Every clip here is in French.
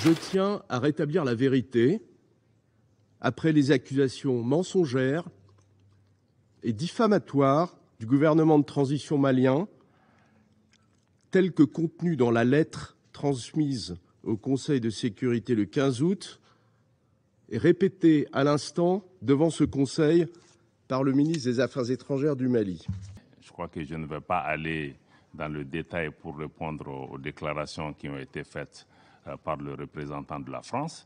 Je tiens à rétablir la vérité après les accusations mensongères et diffamatoires du gouvernement de transition malien, telles que contenues dans la lettre transmise au Conseil de sécurité le 15 août et répétée à l'instant devant ce Conseil par le ministre des Affaires étrangères du Mali. Je crois que je ne vais pas aller dans le détail pour répondre aux déclarations qui ont été faites par le représentant de la France,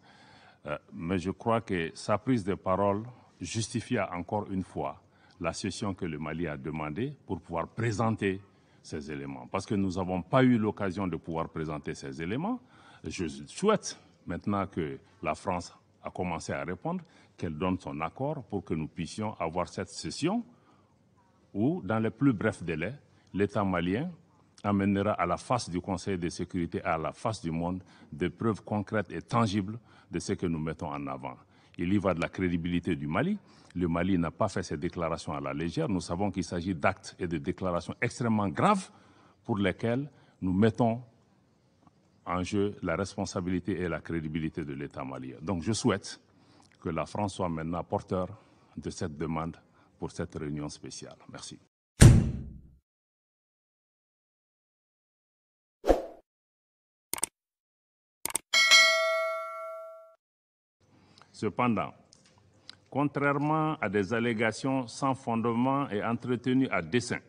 mais je crois que sa prise de parole justifie encore une fois la session que le Mali a demandée pour pouvoir présenter ces éléments. Parce que nous n'avons pas eu l'occasion de pouvoir présenter ces éléments. Je souhaite maintenant que la France a commencé à répondre, qu'elle donne son accord pour que nous puissions avoir cette session où, dans les plus brefs délais, l'État malien amènera à la face du Conseil de sécurité, à la face du monde, des preuves concrètes et tangibles de ce que nous mettons en avant. Il y va de la crédibilité du Mali. Le Mali n'a pas fait ces déclarations à la légère. Nous savons qu'il s'agit d'actes et de déclarations extrêmement graves pour lesquels nous mettons en jeu la responsabilité et la crédibilité de l'État malien. Donc je souhaite que la France soit maintenant porteur de cette demande pour cette réunion spéciale. Merci. Cependant, contrairement à des allégations sans fondement et entretenues à dessein,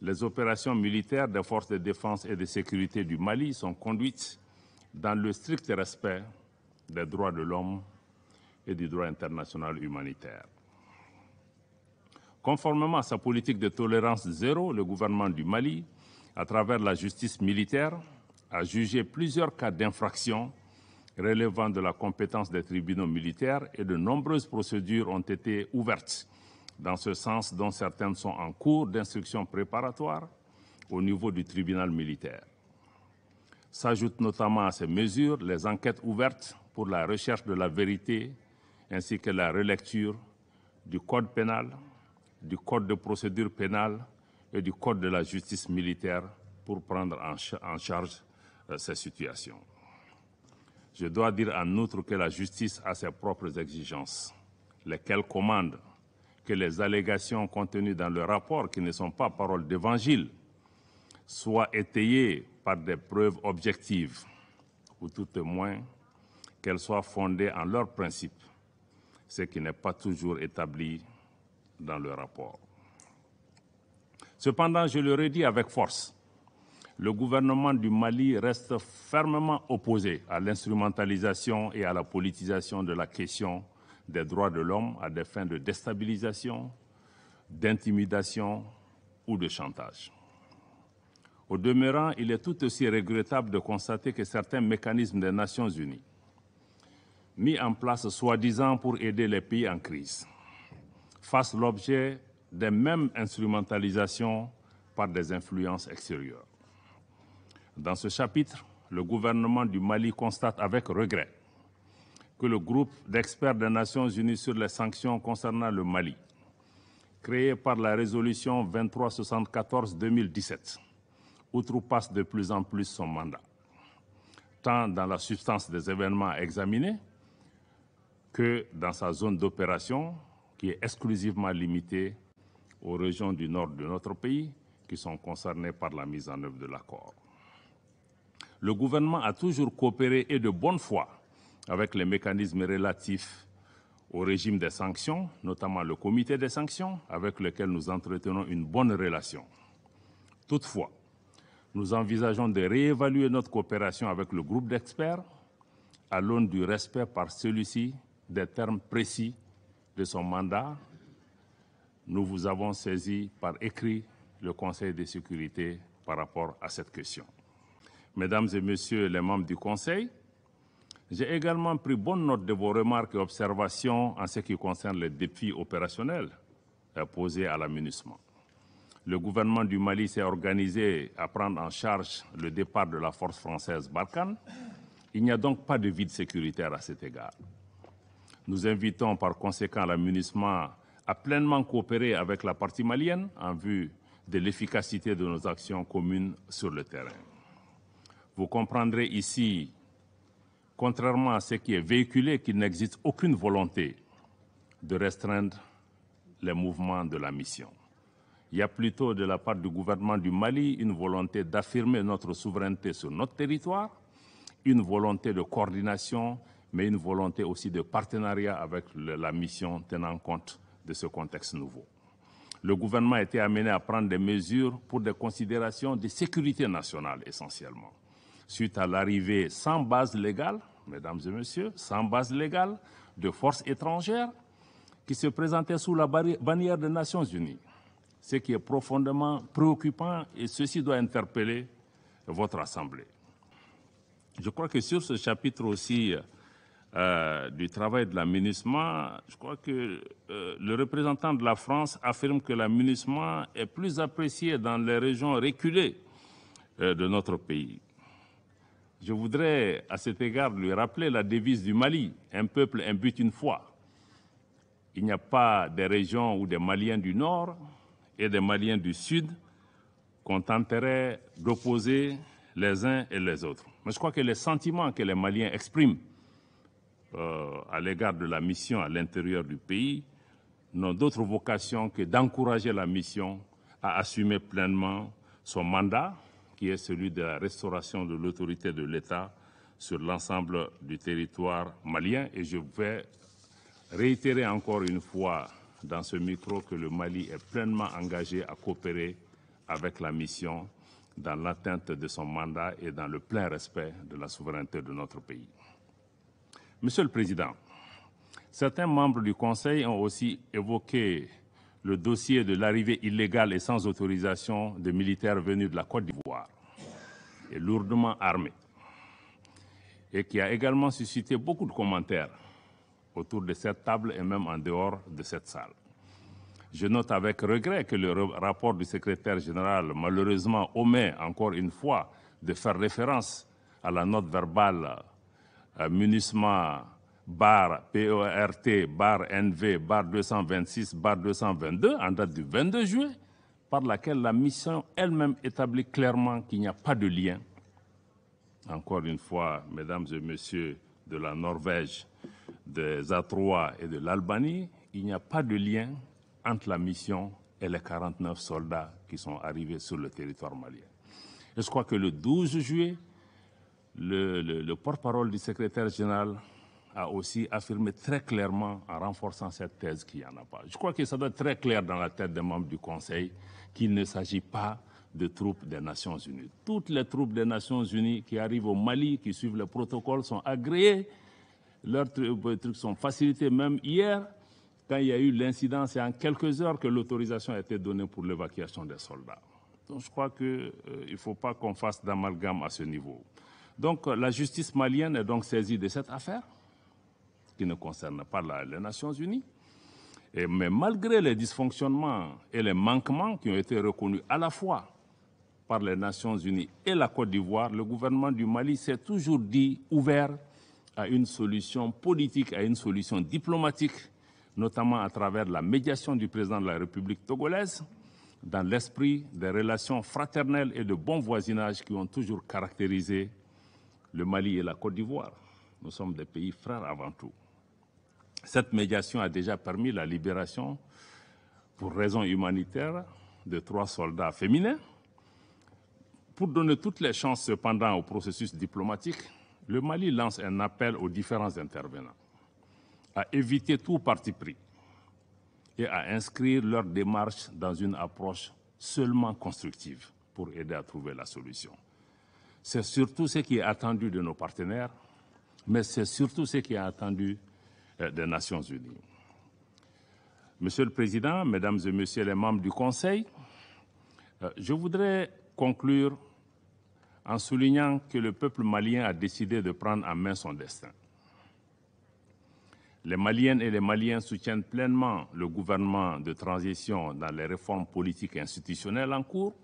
les opérations militaires des forces de défense et de sécurité du Mali sont conduites dans le strict respect des droits de l'homme et du droit international humanitaire. Conformément à sa politique de tolérance zéro, le gouvernement du Mali, à travers la justice militaire, a jugé plusieurs cas d'infraction relevant de la compétence des tribunaux militaires et de nombreuses procédures ont été ouvertes dans ce sens, dont certaines sont en cours d'instruction préparatoire au niveau du tribunal militaire. S'ajoutent notamment à ces mesures les enquêtes ouvertes pour la recherche de la vérité ainsi que la relecture du code pénal, du code de procédure pénale et du code de la justice militaire pour prendre en charge ces situations. Je dois dire en outre que la justice a ses propres exigences, lesquelles commandent que les allégations contenues dans le rapport, qui ne sont pas paroles d'évangile, soient étayées par des preuves objectives, ou tout au moins qu'elles soient fondées en leurs principes, ce qui n'est pas toujours établi dans le rapport. Cependant, je le redis avec force, le gouvernement du Mali reste fermement opposé à l'instrumentalisation et à la politisation de la question des droits de l'homme à des fins de déstabilisation, d'intimidation ou de chantage. Au demeurant, il est tout aussi regrettable de constater que certains mécanismes des Nations Unies, mis en place soi-disant pour aider les pays en crise, fassent l'objet des mêmes instrumentalisations par des influences extérieures. Dans ce chapitre, le gouvernement du Mali constate avec regret que le groupe d'experts des Nations Unies sur les sanctions concernant le Mali, créé par la résolution 2374-2017, outrepasse de plus en plus son mandat, tant dans la substance des événements à examiner que dans sa zone d'opération, qui est exclusivement limitée aux régions du nord de notre pays qui sont concernées par la mise en œuvre de l'accord. Le gouvernement a toujours coopéré et de bonne foi avec les mécanismes relatifs au régime des sanctions, notamment le comité des sanctions, avec lequel nous entretenons une bonne relation. Toutefois, nous envisageons de réévaluer notre coopération avec le groupe d'experts à l'aune du respect par celui-ci des termes précis de son mandat. Nous vous avons saisi par écrit le Conseil de sécurité par rapport à cette question. Mesdames et Messieurs les membres du Conseil, j'ai également pris bonne note de vos remarques et observations en ce qui concerne les défis opérationnels posés à la MINUSMA. Le gouvernement du Mali s'est organisé à prendre en charge le départ de la force française Barkhane. Il n'y a donc pas de vide sécuritaire à cet égard. Nous invitons par conséquent la MINUSMA à pleinement coopérer avec la partie malienne en vue de l'efficacité de nos actions communes sur le terrain. Vous comprendrez ici contrairement à ce qui est véhiculé, qu'il n'existe aucune volonté de restreindre les mouvements de la mission. Il y a plutôt de la part du gouvernement du Mali une volonté d'affirmer notre souveraineté sur notre territoire, une volonté de coordination, mais une volonté aussi de partenariat avec la mission tenant compte de ce contexte nouveau. Le gouvernement a été amené à prendre des mesures pour des considérations de sécurité nationale essentiellement. Suite à l'arrivée sans base légale, mesdames et messieurs, sans base légale de forces étrangères qui se présentaient sous la bannière des Nations Unies. Ce qui est profondément préoccupant et ceci doit interpeller votre Assemblée. Je crois que sur ce chapitre aussi du travail de la MINUSMA, je crois que le représentant de la France affirme que la MINUSMA est plus appréciée dans les régions reculées de notre pays. Je voudrais à cet égard lui rappeler la devise du Mali, un peuple, un but, une foi. Il n'y a pas des régions où des Maliens du Nord et des Maliens du Sud qu'on tenterait d'opposer les uns et les autres. Mais je crois que les sentiments que les Maliens expriment à l'égard de la mission à l'intérieur du pays n'ont d'autre vocation que d'encourager la mission à assumer pleinement son mandat, qui est celui de la restauration de l'autorité de l'État sur l'ensemble du territoire malien. Et je vais réitérer encore une fois dans ce micro que le Mali est pleinement engagé à coopérer avec la mission dans l'atteinte de son mandat et dans le plein respect de la souveraineté de notre pays. Monsieur le Président, certains membres du Conseil ont aussi évoqué le dossier de l'arrivée illégale et sans autorisation de militaires venus de la Côte d'Ivoire et lourdement armés, et qui a également suscité beaucoup de commentaires autour de cette table et même en dehors de cette salle. Je note avec regret que le rapport du secrétaire général, malheureusement, omet encore une fois de faire référence à la note verbale MINUSMA /PERT/NV/226/222 en date du 22 juillet, par laquelle la mission elle-même établit clairement qu'il n'y a pas de lien. Encore une fois, mesdames et messieurs de la Norvège, des A3 et de l'Albanie, il n'y a pas de lien entre la mission et les 49 soldats qui sont arrivés sur le territoire malien. Et je crois que le 12 juillet, le porte-parole du secrétaire général a aussi affirmé très clairement, en renforçant cette thèse, qu'il n'y en a pas. Je crois que ça doit être très clair dans la tête des membres du Conseil qu'il ne s'agit pas de troupes des Nations Unies. Toutes les troupes des Nations Unies qui arrivent au Mali, qui suivent le protocole, sont agréées. Leurs trucs sont facilités. Même hier, quand il y a eu l'incident, c'est en quelques heures que l'autorisation a été donnée pour l'évacuation des soldats. Donc je crois qu'il ne faut pas qu'on fasse d'amalgame à ce niveau. Donc la justice malienne est donc saisie de cette affaire, qui ne concerne pas les Nations Unies. Mais malgré les dysfonctionnements et les manquements qui ont été reconnus à la fois par les Nations Unies et la Côte d'Ivoire, le gouvernement du Mali s'est toujours dit ouvert à une solution politique, à une solution diplomatique, notamment à travers la médiation du président de la République togolaise, dans l'esprit des relations fraternelles et de bon voisinage qui ont toujours caractérisé le Mali et la Côte d'Ivoire. Nous sommes des pays frères avant tout. Cette médiation a déjà permis la libération, pour raisons humanitaires, de 3 soldats féminins. Pour donner toutes les chances cependant au processus diplomatique, le Mali lance un appel aux différents intervenants à éviter tout parti pris et à inscrire leur démarche dans une approche seulement constructive pour aider à trouver la solution. C'est surtout ce qui est attendu de nos partenaires, mais c'est surtout ce qui est attendu des Nations Unies. Monsieur le Président, Mesdames et Messieurs les membres du Conseil, je voudrais conclure en soulignant que le peuple malien a décidé de prendre en main son destin. Les Maliennes et les Maliens soutiennent pleinement le gouvernement de transition dans les réformes politiques et institutionnelles en cours,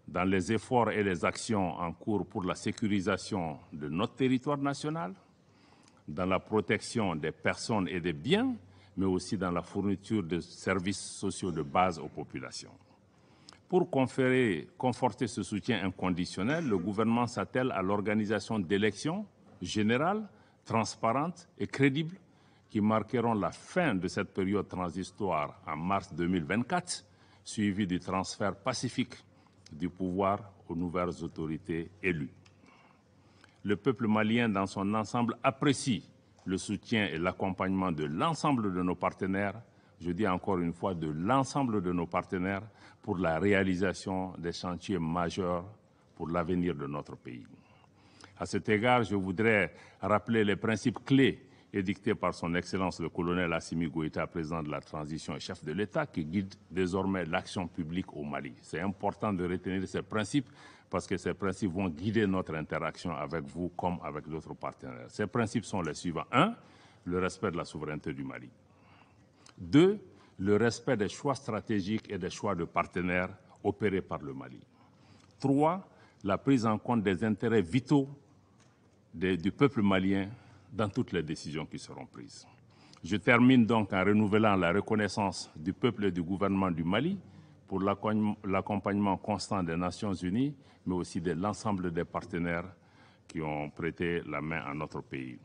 dans les efforts et les actions en cours pour la sécurisation de notre territoire national, dans la protection des personnes et des biens, mais aussi dans la fourniture de services sociaux de base aux populations. Pour conforter ce soutien inconditionnel, le gouvernement s'attelle à l'organisation d'élections générales, transparentes et crédibles qui marqueront la fin de cette période transitoire en mars 2024, suivie du transfert pacifique du pouvoir aux nouvelles autorités élues. Le peuple malien dans son ensemble apprécie le soutien et l'accompagnement de l'ensemble de nos partenaires, je dis encore une fois de l'ensemble de nos partenaires, pour la réalisation des chantiers majeurs pour l'avenir de notre pays. À cet égard, je voudrais rappeler les principes clés édictés par son Excellence le colonel Assimi Goïta, président de la transition et chef de l'État, qui guide désormais l'action publique au Mali. C'est important de retenir ces principes parce que ces principes vont guider notre interaction avec vous comme avec d'autres partenaires. Ces principes sont les suivants. 1. Le respect de la souveraineté du Mali. 2. Le respect des choix stratégiques et des choix de partenaires opérés par le Mali. 3. La prise en compte des intérêts vitaux du peuple malien dans toutes les décisions qui seront prises. Je termine donc en renouvelant la reconnaissance du peuple et du gouvernement du Mali pour l'accompagnement constant des Nations Unies, mais aussi de l'ensemble des partenaires qui ont prêté la main à notre pays.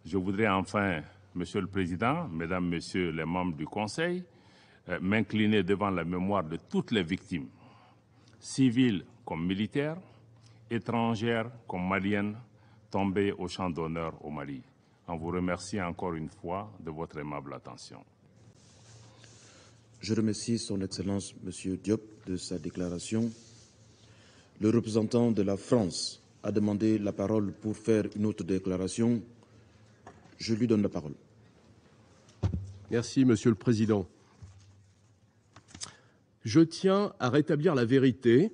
Je voudrais enfin, Monsieur le Président, Mesdames, Messieurs les membres du Conseil, m'incliner devant la mémoire de toutes les victimes, civiles comme militaires, étrangères comme maliennes, tombées au champ d'honneur au Mali. En vous remerciant encore une fois de votre aimable attention. Je remercie Son Excellence M. Diop de sa déclaration. Le représentant de la France a demandé la parole pour faire une autre déclaration. Je lui donne la parole. Merci, Monsieur le Président. Je tiens à rétablir la vérité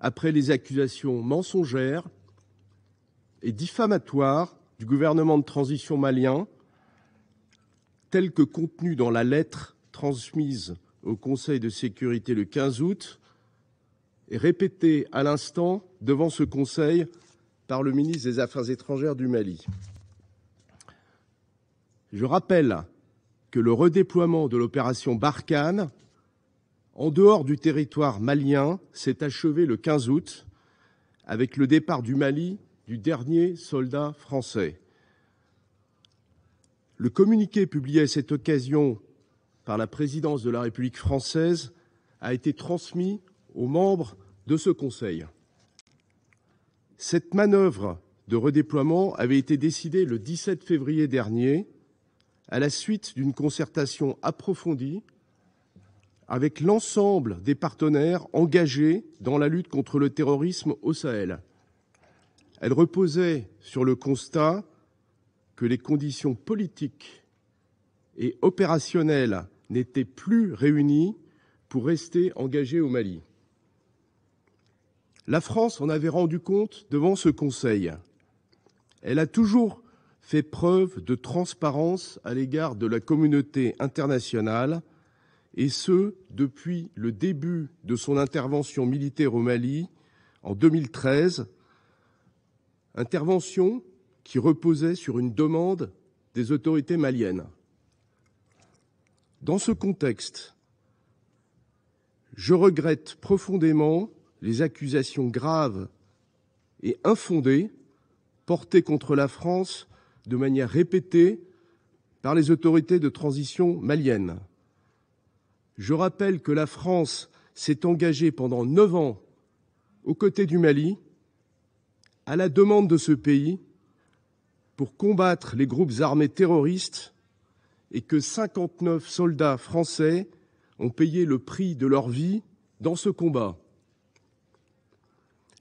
après les accusations mensongères et diffamatoires du gouvernement de transition malien, telles que contenues dans la lettre transmise au Conseil de sécurité le 15 août et répétée à l'instant devant ce Conseil par le ministre des Affaires étrangères du Mali. Je rappelle que le redéploiement de l'opération Barkhane en dehors du territoire malien s'est achevé le 15 août avec le départ du Mali du dernier soldat français. Le communiqué publié à cette occasion par la présidence de la République française a été transmis aux membres de ce Conseil. Cette manœuvre de redéploiement avait été décidée le 17 février dernier à la suite d'une concertation approfondie avec l'ensemble des partenaires engagés dans la lutte contre le terrorisme au Sahel. Elle reposait sur le constat que les conditions politiques et opérationnelles n'étaient plus réunies pour rester engagées au Mali. La France en avait rendu compte devant ce Conseil. Elle a toujours fait preuve de transparence à l'égard de la communauté internationale, et ce, depuis le début de son intervention militaire au Mali en 2013, intervention qui reposait sur une demande des autorités maliennes. Dans ce contexte, je regrette profondément les accusations graves et infondées portées contre la France de manière répétée par les autorités de transition maliennes. Je rappelle que la France s'est engagée pendant 9 ans aux côtés du Mali, à la demande de ce pays, pour combattre les groupes armés terroristes et que 59 soldats français ont payé le prix de leur vie dans ce combat.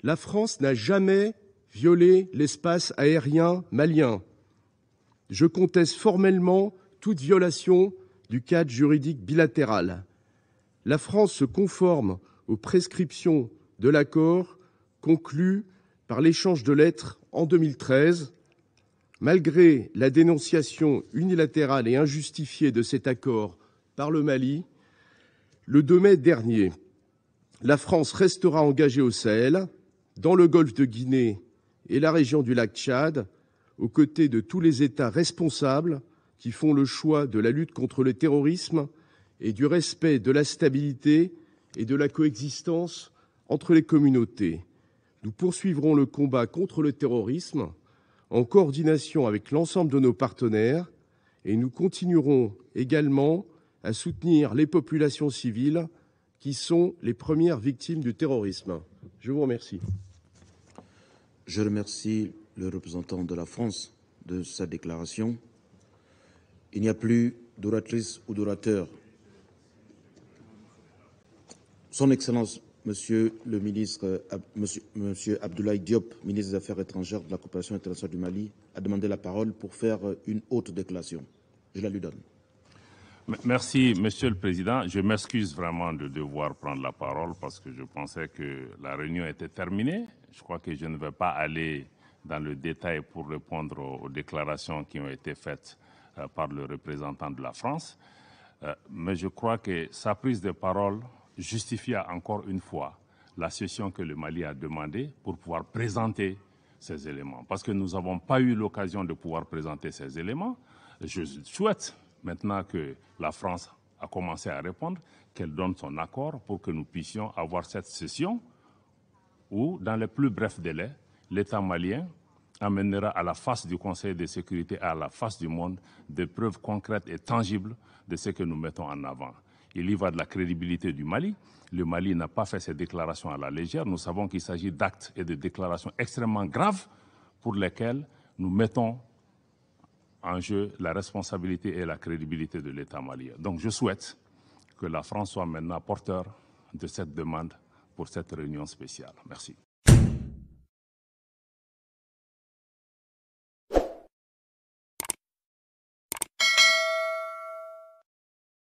La France n'a jamais violé l'espace aérien malien. Je conteste formellement toute violation du cadre juridique bilatéral. La France se conforme aux prescriptions de l'accord conclu par l'échange de lettres en 2013. Malgré la dénonciation unilatérale et injustifiée de cet accord par le Mali, le 2 mai dernier, la France restera engagée au Sahel, dans le golfe de Guinée et la région du lac Tchad, aux côtés de tous les États responsables qui font le choix de la lutte contre le terrorisme et du respect de la stabilité et de la coexistence entre les communautés. Nous poursuivrons le combat contre le terrorisme en coordination avec l'ensemble de nos partenaires, et nous continuerons également à soutenir les populations civiles qui sont les premières victimes du terrorisme. Je vous remercie. Je remercie le représentant de la France de sa déclaration. Il n'y a plus d'oratrice ou d'orateur. Son Excellence, Monsieur le ministre, Monsieur Abdoulaye Diop, ministre des Affaires étrangères de la coopération internationale du Mali, a demandé la parole pour faire une haute déclaration. Je la lui donne. Merci, Monsieur le Président. Je m'excuse vraiment de devoir prendre la parole parce que je pensais que la réunion était terminée. Je crois que je ne vais pas aller dans le détail pour répondre aux déclarations qui ont été faites par le représentant de la France. Mais je crois que sa prise de parole justifie encore une fois la session que le Mali a demandée pour pouvoir présenter ces éléments. Parce que nous n'avons pas eu l'occasion de pouvoir présenter ces éléments. Je souhaite maintenant que la France a commencé à répondre, qu'elle donne son accord pour que nous puissions avoir cette session où, dans les plus brefs délais, l'État malien amènera à la face du Conseil de sécurité, à la face du monde, des preuves concrètes et tangibles de ce que nous mettons en avant. Il y va de la crédibilité du Mali. Le Mali n'a pas fait ces déclarations à la légère. Nous savons qu'il s'agit d'actes et de déclarations extrêmement graves pour lesquels nous mettons en jeu la responsabilité et la crédibilité de l'État malien. Donc je souhaite que la France soit maintenant porteur de cette demande pour cette réunion spéciale. Merci.